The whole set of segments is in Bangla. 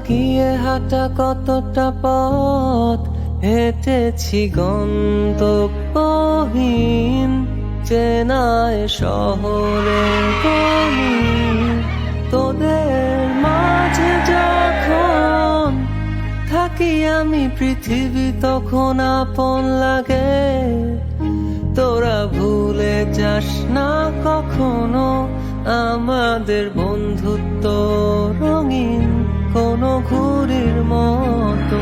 লাগিয়ে হাঁটা কতটা পথ হেঁটেছি গন্তব্যহীন চেনায় শহরে গলি তোদের মাঝে যখন থাকি আমি পৃথিবী তখন আপন লাগে তোরা ভুলে যাস না কখনো আমাদের বন্ধুত্ব রঙিন কোনো ঘুড়ির মতো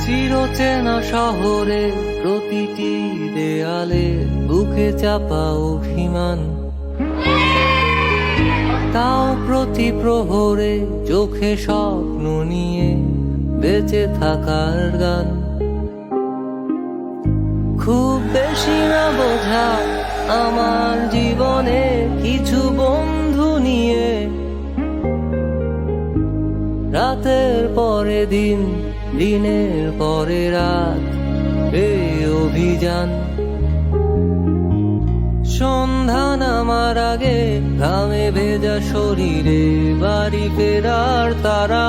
চিরচেনা শহরে প্রতিটি দেয়ালে বুকে চাপা অভিমান তাও প্রতি প্রহরে চোখে স্বপ্ন নিয়ে বেঁচে থাকার গান খুব বেশি না বোঝা আমার জীবনে কিছু বন্ধু নিয়ে রাতের পরে দিন দিনের পরে রাত এই অভিযান সন্ধ্যা নামার আগে ঘামে ভেজা শরীরে বাড়ি ফেরার তারা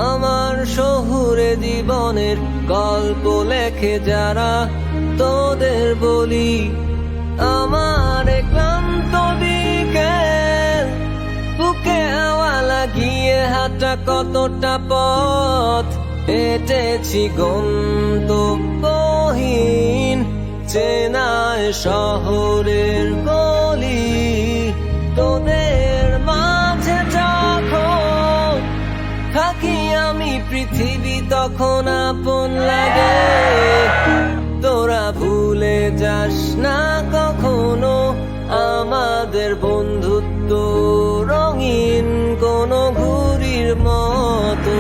আমার শহুরে জীবনের গল্প লেখে যারা তোদের বলি আমার ক্লান্ত বিকেল বুকে হাওয়া লাগিয়ে হাঁটা কতটা পথ হেঁটেছি গন্তব্যহীন চেনায় শহরের গলি তোদের মাঝে যখন থাকি আমি পৃথিবী তখন আপন লাগে তোরা ভুলে যাস না কখনো আমাদের বন্ধুত্ব রঙিন কোনো ঘুড়ির মতো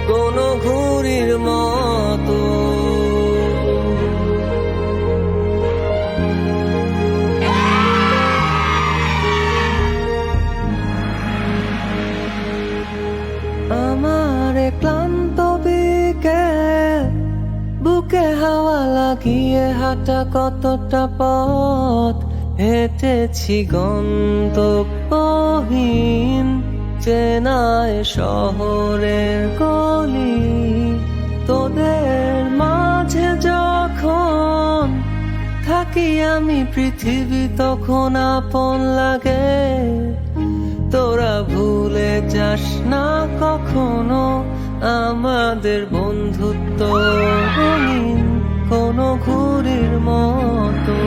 কোনো ঘুড়ির মতো আমার ক্লান্ত বিকেল বুকে হাওয়া লাগিয়ে হাঁটা কতটা পথ হেঁটেছি গন্তব্যহীন চেনায় শহরের গলি তোদের মাঝে যখন থাকি আমি পৃথিবী তখন আপন লাগে তোরা ভুলে যাস না কখনো আমাদের বন্ধুত্ব রঙিন কোনো ঘুড়ির মতো